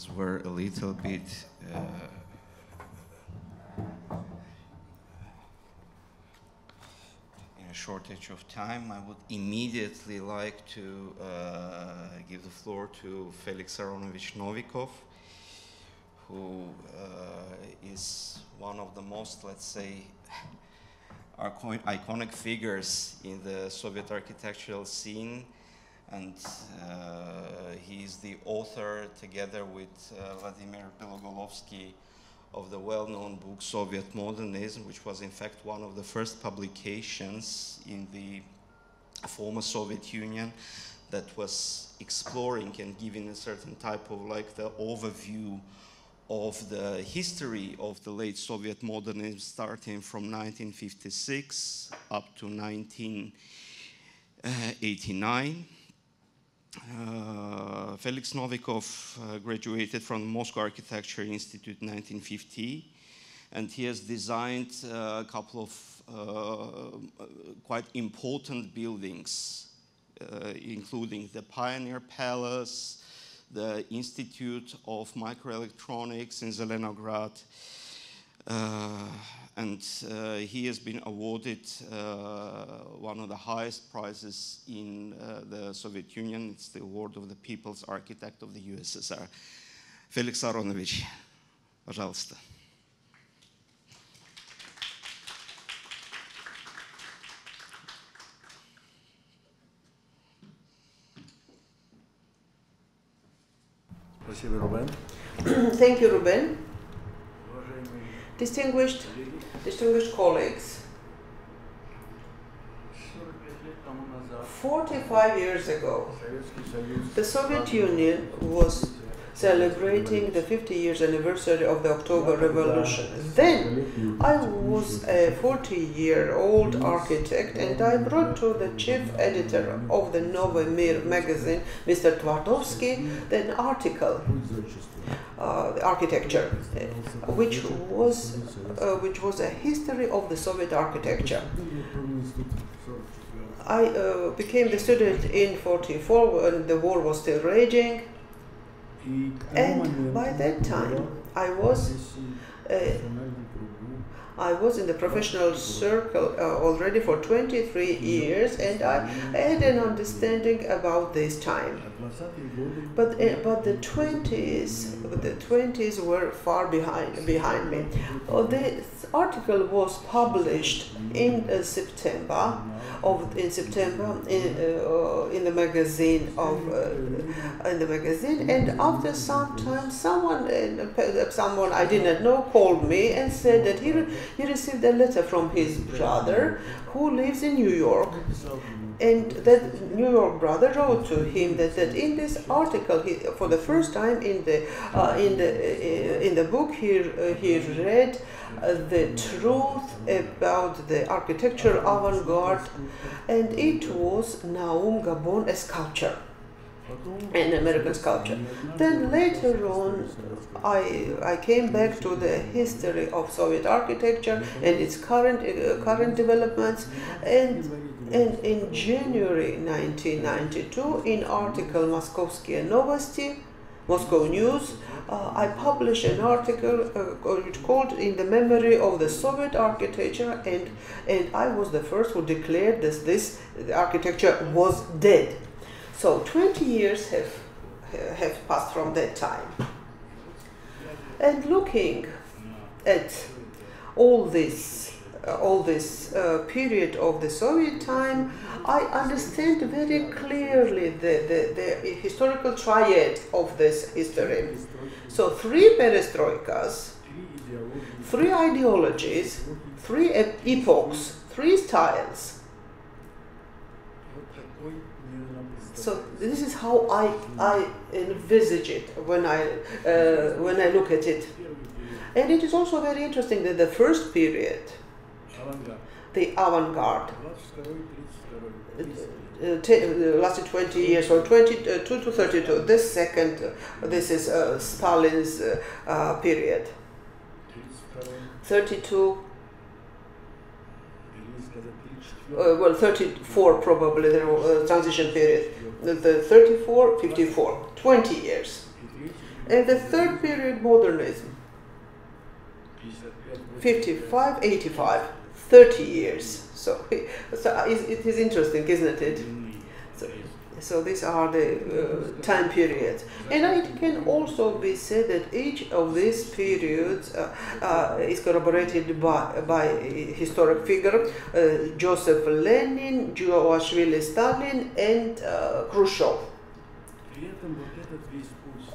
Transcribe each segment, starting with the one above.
as we're a little bit in a shortage of time, I would immediately like to give the floor to Felix Novikov, who is one of the most, let's say, iconic figures in the Soviet architectural scene, and he is the author, together with Vladimir Belogolovsky, of the well-known book Soviet Modernism, which was in fact one of the first publications in the former Soviet Union that was exploring and giving a certain type of like the overview of the history of the late Soviet modernism, starting from 1956 up to 1989. Felix Novikov graduated from the Moscow Architecture Institute in 1950, and he has designed a couple of quite important buildings, including the Pioneer Palace, the Institute of Microelectronics in Zelenograd, and he has been awarded one of the highest prizes in the Soviet Union. It's the award of the People's Architect of the USSR. Felix Aronovich, пожалуйста. Thank you, Ruben. Distinguished colleagues, 45 years ago, the Soviet Union was celebrating the 50 years anniversary of the October Revolution. Then I was a 40-year-old architect, and I brought to the chief editor of the Nowy Mir magazine, Mr. Twardowski, an article, architecture, which was a history of the Soviet architecture. I became the student in 44 when the war was still raging. And by that time, I was in the professional circle already for 23 years, and I had an understanding about this time. But the 20s were far behind me. This article was published in September in the magazine and after some time someone I didn't know called me and said that he received a letter from his brother who lives in New York, and that New York brother wrote to him that in this article, for the first time in the book, he read the truth about the architectural avant-garde, and it was Naum Gabon, a sculpture, an American sculpture. Then later on, I came back to the history of Soviet architecture and its current developments, and in January 1992, in article Moskovskие Novosti, Moscow News, I published an article which called "In the Memory of the Soviet Architecture," and I was the first who declared this architecture was dead. So 20 years have passed from that time. And looking at all this period of the Soviet time, I understand very clearly the historical triad of this history. So 3 perestroikas, 3 ideologies, 3 epochs, 3 styles. So this is how I envisage it when I look at it. And it is also very interesting that the first period, the avant-garde, lasted 20 years, or 22 to 32. This is Stalin's period. 32. Well, 34 probably, the transition period. The 34, 54, 20 years. And the third period, modernism, 55, 85, 30 years. So it is interesting, isn't it? So these are the time periods. And it can also be said that each of these periods is corroborated by historic figures, Joseph Lenin, Josef Stalin, and Khrushchev.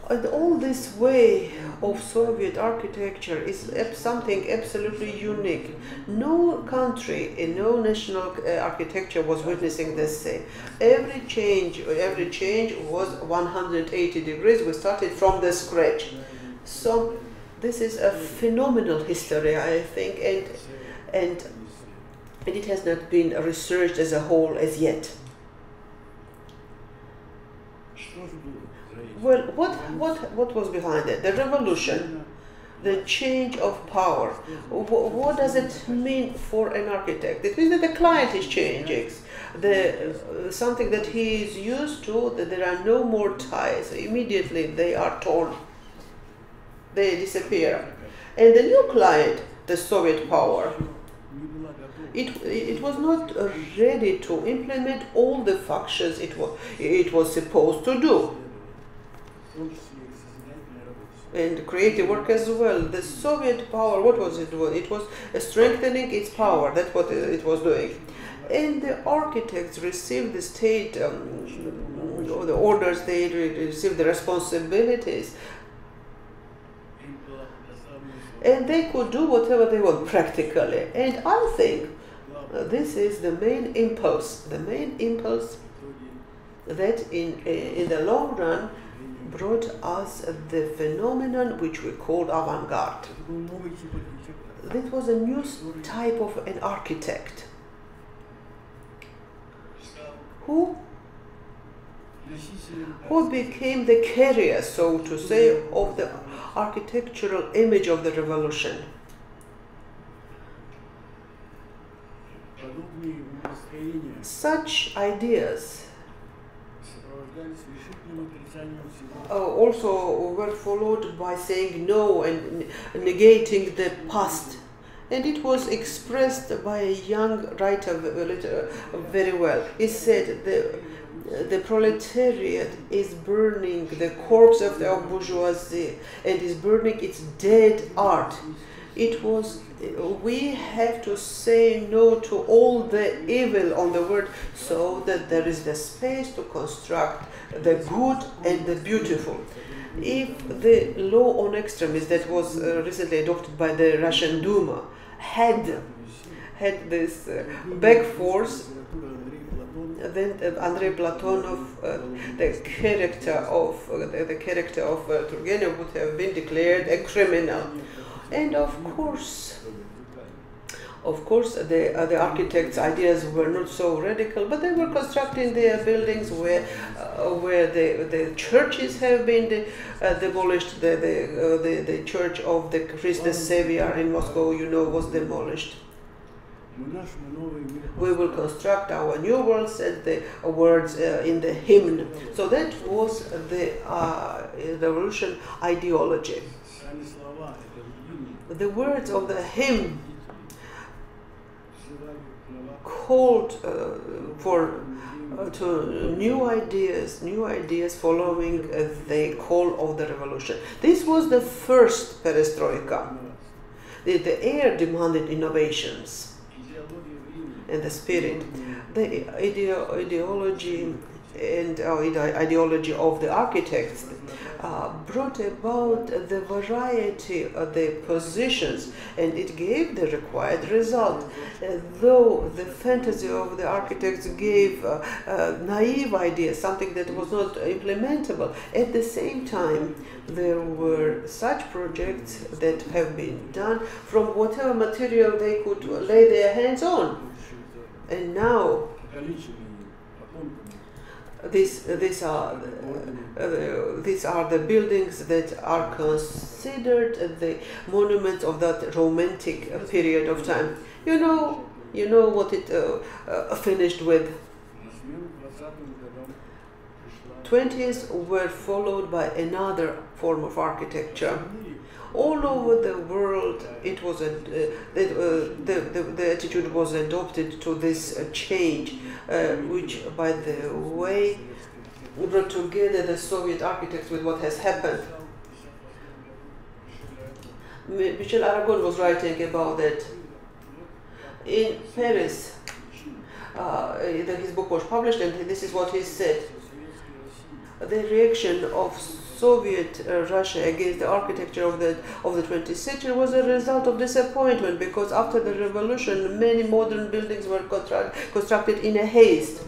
And all this way of Soviet architecture is something absolutely unique. No country and no national architecture was witnessing the same. Every change was 180 degrees. We started from the scratch. So this is a phenomenal history, I think, and it has not been researched as a whole as yet. Well, what was behind it? The revolution, the change of power. What does it mean for an architect? It means that the client is changing. Something that he is used to, that there are no more ties. Immediately they are torn. They disappear. And the new client, the Soviet power, it was not ready to implement all the functions it was supposed to do. And creative work as well. The Soviet power, what was it doing? It was strengthening its power. That's what it was doing. And the architects received the state, the orders, they received the responsibilities. And they could do whatever they want practically. And I think this is the main impulse that in the long run brought us the phenomenon which we called avant-garde. This was a new type of an architect who became the carrier, so to say, of the architectural image of the revolution. Such ideas also were followed by saying no and negating the past. And it was expressed by a young writer very well. He said the proletariat is burning the corpse of the bourgeoisie and is burning its dead art. We have to say no to all the evil on the world so that there is the space to construct the good and the beautiful. If the law on extremism that was recently adopted by the Russian Duma had this back force, then Andrei Platonov, the character of Turgenev would have been declared a criminal. And of course, the architects' ideas were not so radical, but they were constructing their buildings where the churches have been demolished. The church of the Christ the Savior in Moscow, was demolished. We will construct our new world, said the words in the hymn. So that was the revolution ideology. The words of the hymn called to new ideas following the call of the revolution. This was the first perestroika. The air demanded innovations. And the spirit, the ideology of the architects brought about the variety of the positions, and it gave the required result. Though the fantasy of the architects gave naive ideas, something that was not implementable, at the same time there were such projects that have been done from whatever material they could lay their hands on. And now these are the buildings that are considered the monuments of that romantic period of time. You know what it finished with. 20s were followed by another form of architecture. All over the world, it was the attitude was adopted to this change, which, by the way, brought together the Soviet architects with what has happened. Michel Aragon was writing about that. In Paris, his book was published, and this is what he said. The reaction of Soviet Russia against the architecture of the 20th century was a result of disappointment, because after the revolution, many modern buildings were constructed in a haste.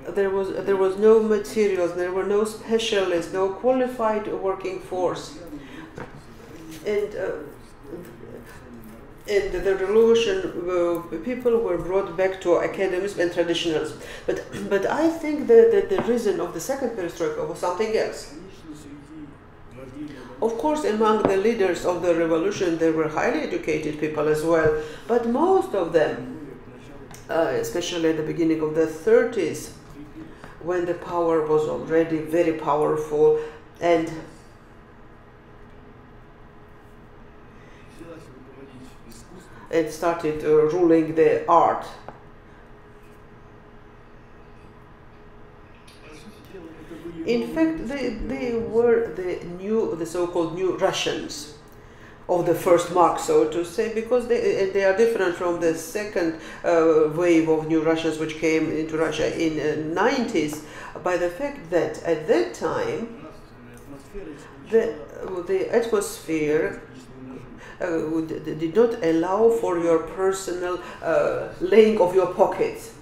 There was no materials, there were no specialists, no qualified working force, and the revolution, people were brought back to academism and traditionalism. But I think that the reason of the second perestroika was something else. Of course, among the leaders of the revolution, there were highly educated people as well, but most of them, especially at the beginning of the 30s, when the power was already very powerful, and started ruling the art. In fact, they were the so-called new Russians of the first Mark, so to say, because they are different from the second wave of new Russians which came into Russia in the 90s, by the fact that at that time the atmosphere did not allow for your personal laying of your pockets.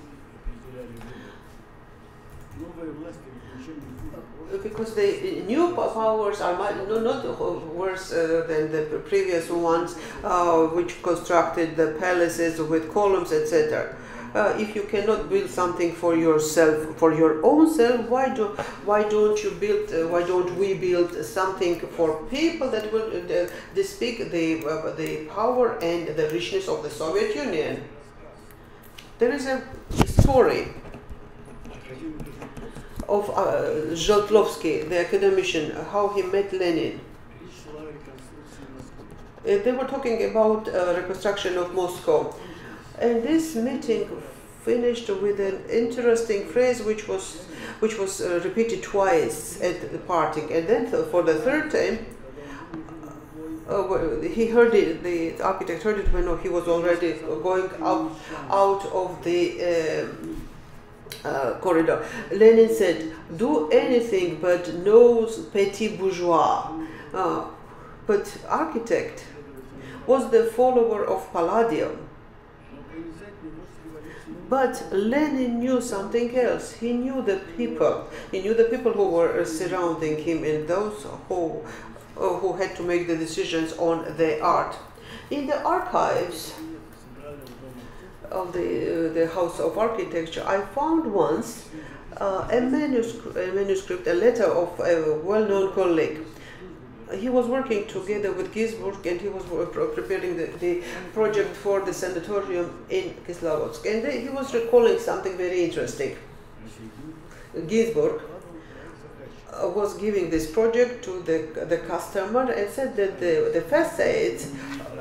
Because the new powers are not worse than the previous ones, which constructed the palaces with columns, etc. If you cannot build something for yourself, for your own self, why don't we build something for people that will speak the power and the richness of the Soviet Union? There is a story of Zholtlovsky, the academician, how he met Lenin. They were talking about reconstruction of Moscow, and this meeting finished with an interesting phrase which was repeated twice at the parting, and then for the third time he heard it. The architect heard it when he was already going out of the corridor. Lenin said, "Do anything but no petit bourgeois." But architect was the follower of Palladium. But Lenin knew something else. He knew the people. He knew the people who were surrounding him and those who had to make the decisions on the art. In the archives of the House of Architecture, I found once a manuscript, a letter of a well-known colleague. He was working together with Ginsburg, and he was preparing the project for the sanatorium in Kislovodsk. And he was recalling something very interesting. Ginsburg was giving this project to the customer and said that the facades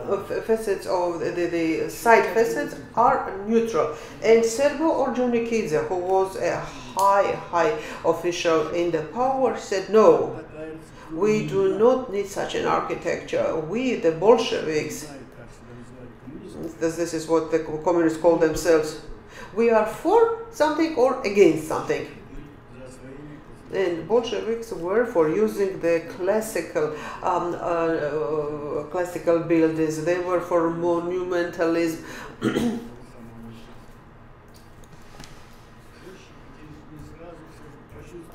of the side facades are neutral. And Servo Orjonikidze, who was a high official in the power, said no. We do not need such an architecture. We, the Bolsheviks, this is what the communists call themselves, we are for something or against something. And Bolsheviks were for using the classical buildings. They were for monumentalism.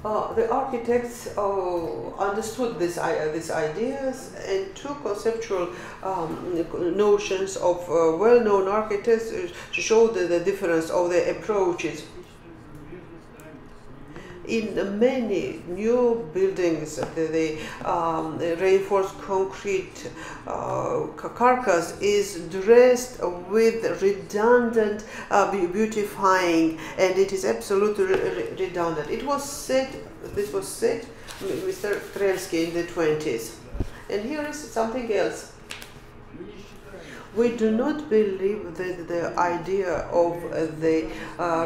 The architects understood these ideas, and two conceptual notions of well-known architects to show the difference of the approaches. in many new buildings, the reinforced concrete carcass is dressed with redundant beautifying, and it is absolutely redundant. It was said, this was said, Mr. Krelsky in the 20s. And here is something else. We do not believe that the idea of the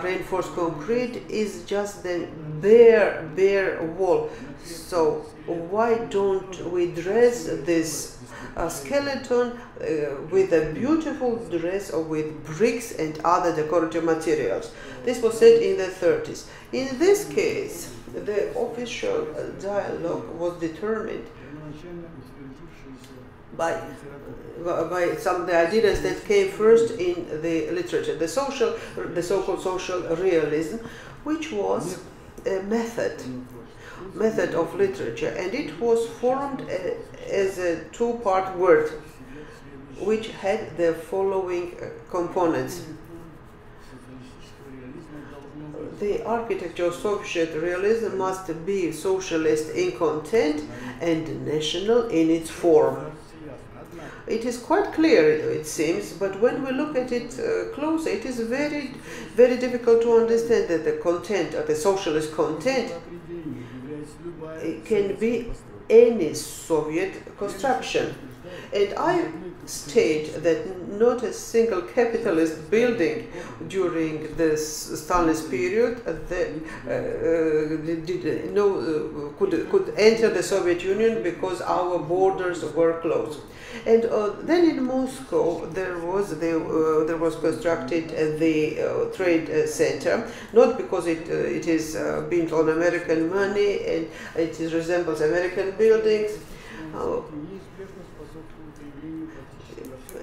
reinforced concrete is just the bare wall. So why don't we dress this skeleton with a beautiful dress or with bricks and other decorative materials? This was said in the 30s. In this case, the official dialogue was determined by some of the ideas that came first in the literature, the so-called social realism, which was a method of literature, and it was formed as a two-part word, which had the following components. The architecture of Soviet realism must be socialist in content and national in its form. It is quite clear, it seems, but when we look at it closer, it is very, very difficult to understand that the content, the socialist content, can be any Soviet construction. And I state that not a single capitalist building during the Stalin's period could enter the Soviet Union because our borders were closed. And then in Moscow there was constructed the trade center, not because it is built on American money and it resembles American buildings.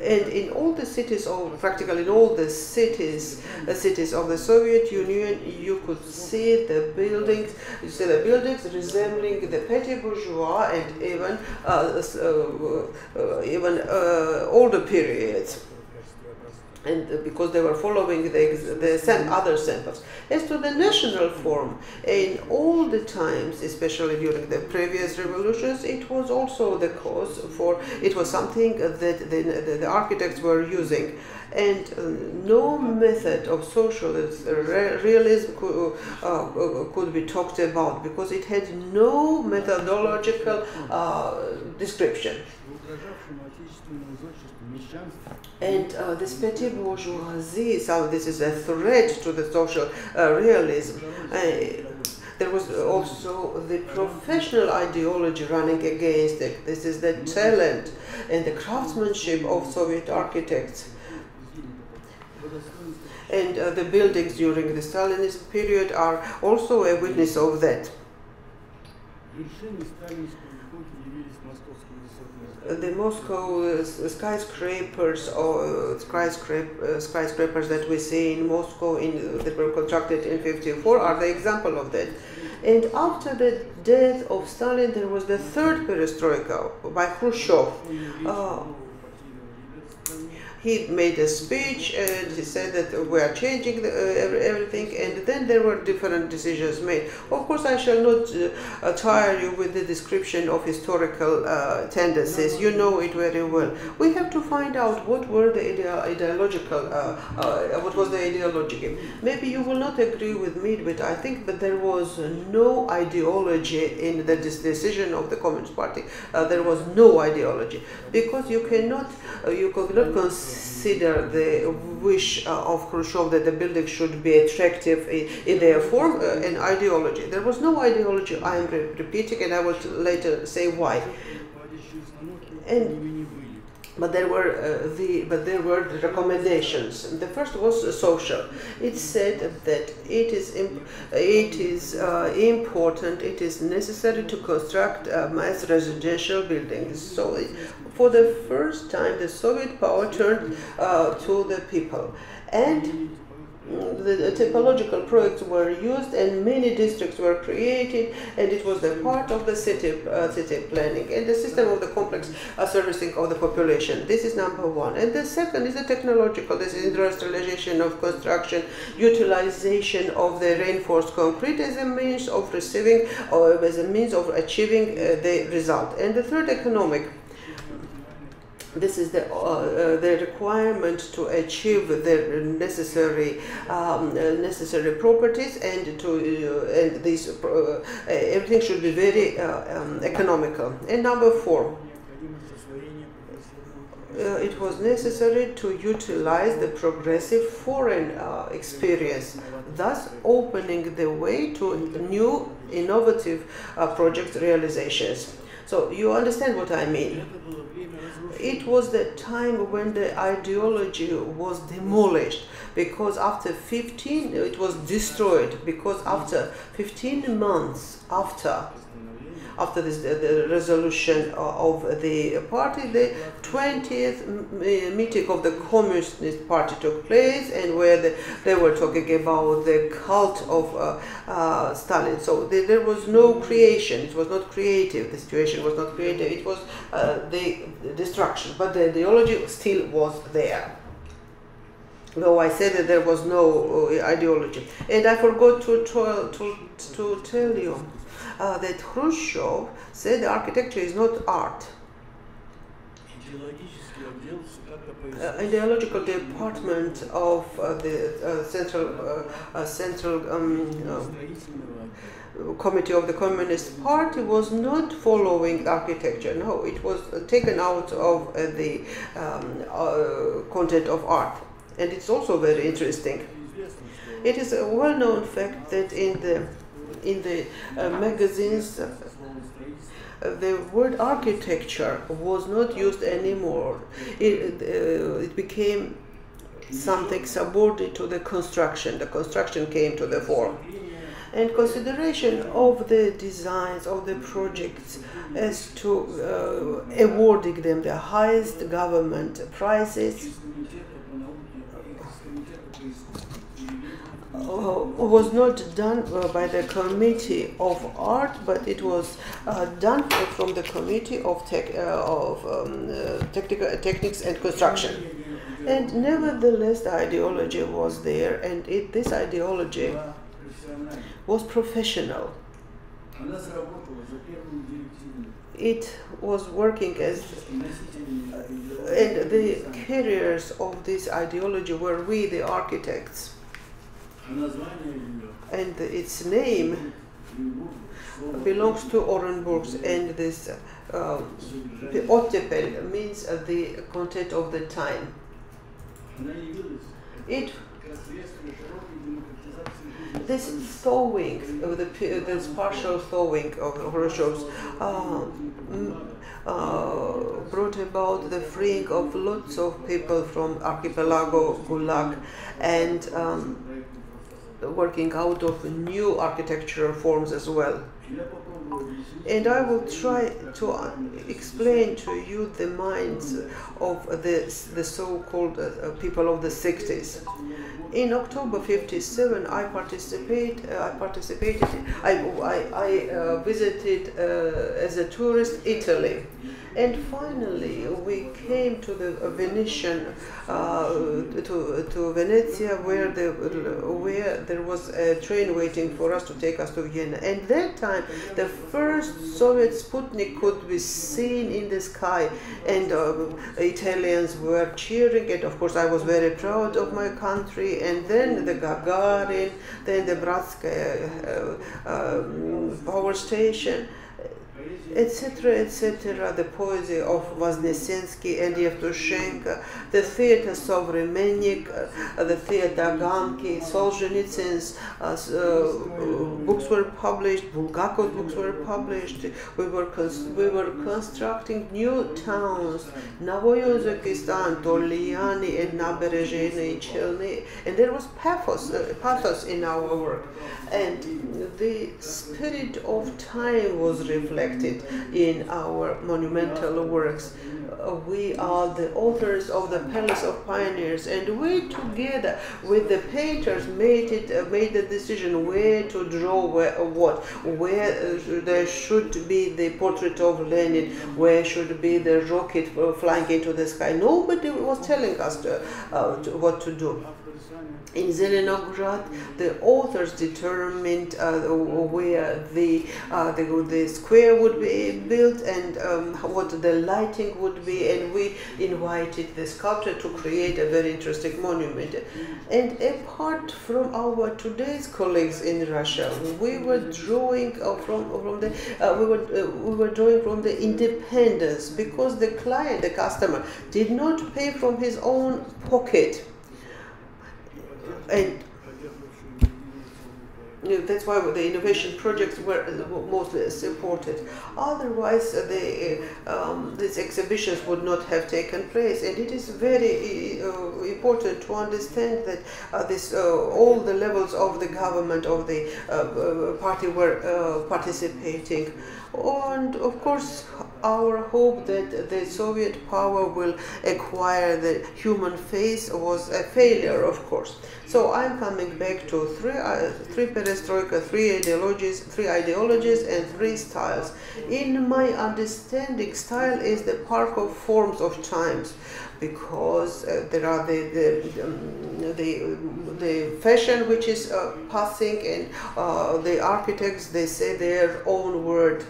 And in all the cities, or practically in all the cities of the Soviet Union, you could see the buildings. You see the buildings resembling the petty bourgeois and even older periods. And because they were following the other samples. As to the national form, in all the times, especially during the previous revolutions, it was also the cause for, it was something that the architects were using. And no method of socialist realism could be talked about because it had no methodological description. And this petty bourgeoisie, so this is a threat to the social realism. There was also the professional ideology running against it. This is the talent and the craftsmanship of Soviet architects. And the buildings during the Stalinist period are also a witness of that. The Moscow skyscrapers or skyscrapers that we see in Moscow that were constructed in '54 are the example of that. And after the death of Stalin, there was the third perestroika by Khrushchev. He made a speech and he said that we are changing everything, and then there were different decisions made. Of course, I shall not tire you with the description of historical tendencies. You know it very well. We have to find out what were the what was the ideology. Maybe you will not agree with me, but I think that there was no ideology in the decision of the Communist Party. There was no ideology because you cannot consider the wish of Khrushchev that the building should be attractive in their form an ideology. There was no ideology. I am repeating, and I will later say why. But there were the recommendations. The first was social. It said that it is important, it is necessary to construct mass residential buildings. So for the first time, the Soviet power turned to the people, and the typological projects were used and many districts were created, and it was the part of the city planning and the system of the complex servicing of the population. This is number one. And the second is the technological. This is industrialization of construction, utilization of the reinforced concrete as a means of receiving or as a means of achieving the result. And the third, economic. This is the requirement to achieve the necessary properties, and these everything should be very economical. And number four, it was necessary to utilize the progressive foreign experience, thus opening the way to new innovative project realizations. So you understand what I mean. It was the time when the ideology was demolished, because after 15, it was destroyed, because after 15 months after this the resolution of the party, the 20th meeting of the Communist Party took place, and where they were talking about the cult of Stalin. So there was no creation, it was not creative, the situation was not creative, it was the destruction, but the ideology still was there. Though I said that there was no ideology. And I forgot to tell you that Khrushchev said architecture is not art. Ideological department of the central committee of the Communist Party was not following architecture. No, it was taken out of the content of art. And it's also very interesting. It is a well-known fact that in the magazines, the word architecture was not used anymore. It became something subordinate to the construction. The construction came to the fore. And consideration of the designs of the projects as to awarding them the highest government prizes was not done by the Committee of Art, but it was done from the Committee of Techniques and Construction. And nevertheless, the ideology was there, and this ideology was professional. It was working as, and the carriers of this ideology were we, the architects. And its name belongs to Orenburgs, and this ottepel means the content of the time. This thawing, this partial thawing of Khrushchev's brought about the freeing of lots of people from archipelago Gulag, and working out of new architectural forms as well. And I will try to explain to you the minds of the so-called people of the 60s. In October '57, I visited as a tourist Italy, and finally we came to the Venetian to Venezia, where there was a train waiting for us to take us to Vienna. And that time, the first Soviet Sputnik could be seen in the sky, and Italians were cheering, and of course I was very proud of my country. And then the Gagarin, then the Bratskaya power station, etc., etc., the poesy of Voznesensky and Yevtushenko, the theater Sovremennik, the theater Gamki, Solzhenitsyn's books were published, Bulgakov's books were published. We were constructing new towns, Novoyozakistan, Toliani, and Naberezhny, Chelny, and there was pathos in our work. And the spirit of time was reflected. reflected in our monumental works. We are the authors of the Palace of Pioneers, and we together with the painters made the decision where to draw where there should be the portrait of Lenin, where should be the rocket flying into the sky. Nobody was telling us what to do. In Zelenograd, the authors determined where the square would be built and what the lighting would be, and we invited the sculptor to create a very interesting monument. And apart from our today's colleagues in Russia, we were drawing from the independence, because the client, the customer, did not pay from his own pocket. And that's why the innovation projects were mostly supported. Otherwise, these exhibitions would not have taken place. And it is very important to understand that all the levels of the government, of the party, were participating. And of course, our hope that the Soviet power will acquire the human face was a failure, of course. So I'm coming back to three perestroika, three ideologies and three styles. In my understanding, style is the park of forms of times, because there are the fashion which is passing, and the architects, they say their own word.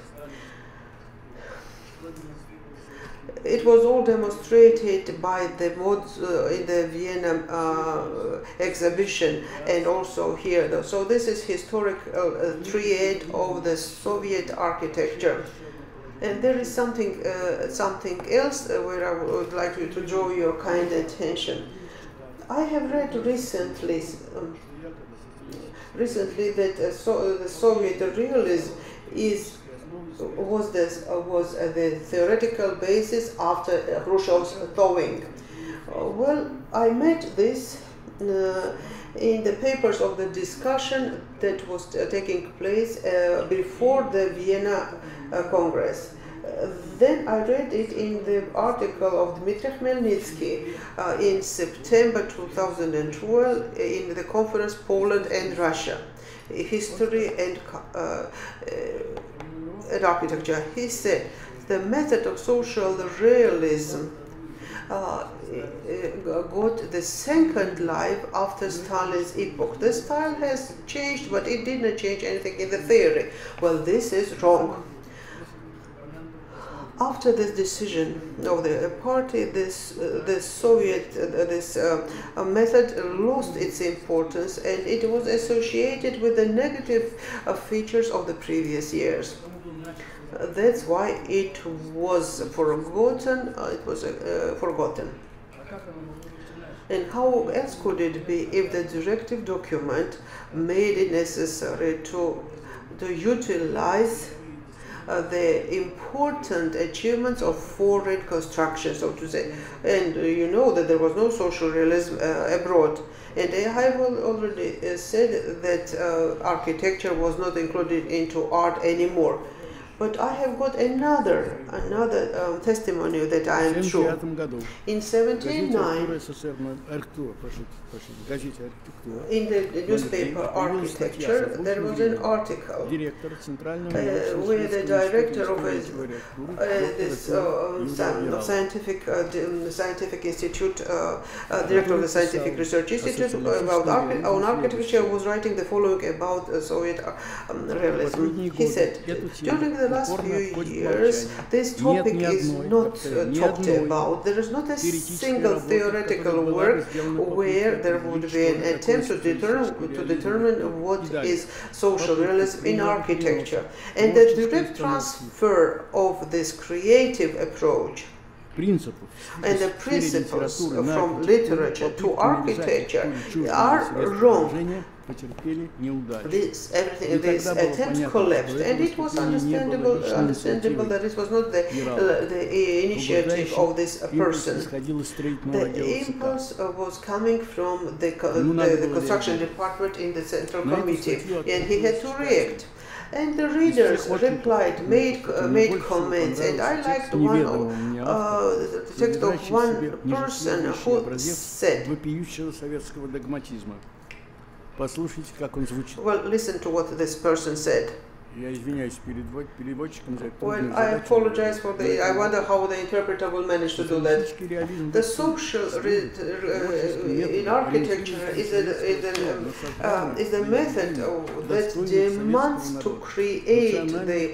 It was all demonstrated by the mods in the Vienna exhibition, and also here. So this is historic triad of the Soviet architecture. And there is something else where I would like you to draw your kind attention. I have read recently that the Soviet realism was the theoretical basis after Khrushchev's thawing. Well, I met this in the papers of the discussion that was taking place before the Vienna Congress. Then I read it in the article of Dmitry Khmelnytsky in September 2012 in the conference Poland and Russia, History and Architecture. He said the method of social realism got the second life after Stalin's epoch. The style has changed, but it didn't change anything in the theory. Well, this is wrong. After this decision of the party, the Soviet method lost its importance, and it was associated with the negative features of the previous years. That's why it was forgotten. And how else could it be if the directive document made it necessary to utilize the important achievements of foreign construction, so to say. And you know that there was no social realism abroad. And I have already said that architecture was not included into art anymore. But I have got another testimony that I am true. In 1979, in the newspaper Architecture, there was an article where the director of this scientific institute, director of the Scientific Research Institute on architecture, was writing the following about Soviet realism. He said, during the last few years, this topic is not talked about. There is not a single theoretical work where there would be an attempt to determine what is social realism in architecture. And the direct transfer of this creative approach and the principles from literature to architecture are wrong. This attempt collapsed, and it was understandable that it was not the initiative of this person. The impulse was coming from the construction department in the Central Committee, and he had to react. And the readers replied, made comments, and I liked the text of one person who said, well, listen to what this person said. Well, I apologize for I wonder how the interpreter will manage to do that. The social in architecture is a method that demands to create the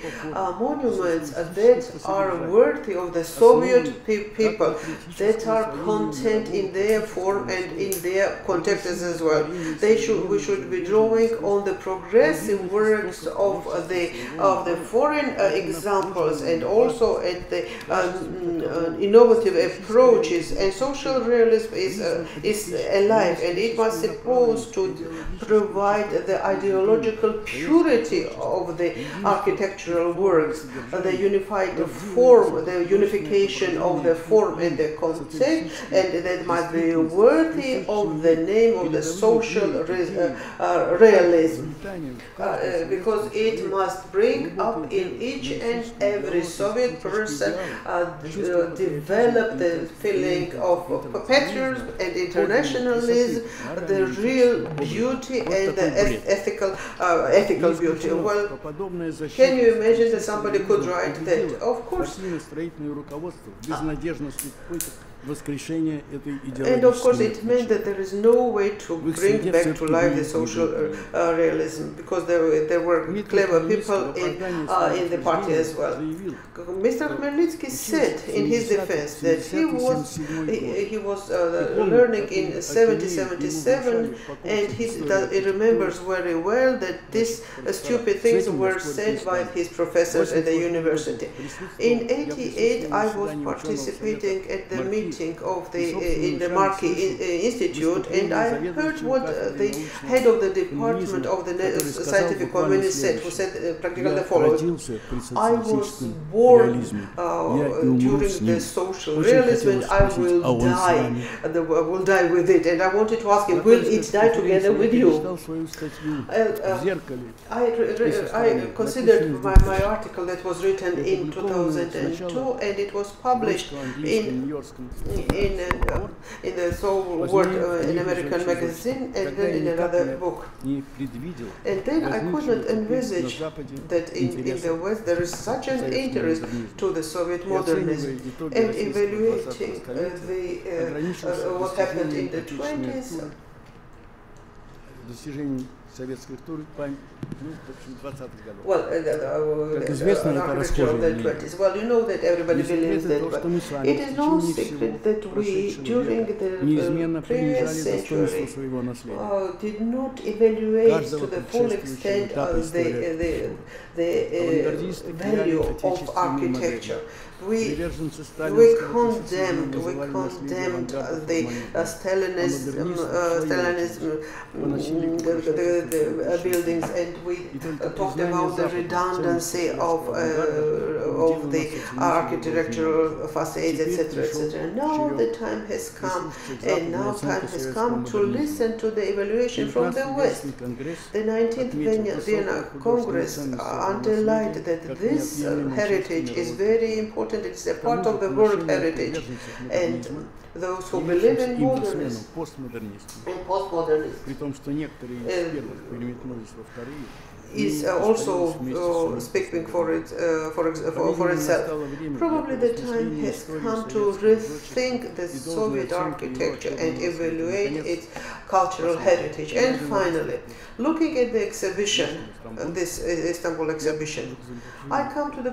monuments that are worthy of the Soviet people, that are content in their form and in their context as well. We should be drawing on the progressive works of the foreign examples, and also at the innovative approaches. And social realism is alive, and it was supposed to provide the ideological purity of the architectural works, the unified form, the unification of the form and the concept, and that must be worthy of the name of the social realism, because it must bring up in each and every Soviet person develop the feeling of patriotism and internationalism, the real beauty and the ethical beauty. Well, can you imagine that somebody could write that? Of course. And of course it meant that there is no way to bring back to life the social realism, because there were clever people in the party as well. Mr. Khmelnytsky said in his defense that he was learning in 1777, and he remembers very well that these stupid things were said by his professors at the university. In '88 I was participating at the meeting of in the Marquis Institute, and I heard what the head of the department of the scientific community said, who said practically the following: I was born during the social realism, and I will die with it. And I wanted to ask him, will it die together with you? I considered my article that was written in 2002, and it was published in the Soul World, an American magazine, and then in another book. And then I could not envisage that in the West there is such an interest to the Soviet modernism, and evaluating what happened in the 20s. Well, architecture of the 20s. Well, you know that everybody believes that, but it is no secret that we, during the previous century, did not evaluate to the full extent the value of architecture. We condemned the Stalinism, the buildings, and we talked about the redundancy of the architectural facades, etc., etc. Now the time has come, and now time has come to listen to the evaluation from the West. The 19th Vienna Congress underlined that this heritage is very important. It's a part of the world heritage, and those who believe in modernism and postmodernism is also speaking for itself. Probably the time has come to rethink the Soviet architecture and evaluate its cultural heritage. And finally, looking at the exhibition, this Istanbul exhibition, I come to the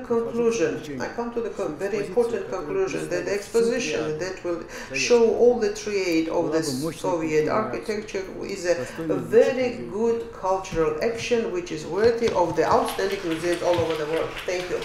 very important conclusion that the exposition that will show all the trade of the Soviet architecture is a very good cultural action which is worthy of the outstanding museums all over the world. Thank you.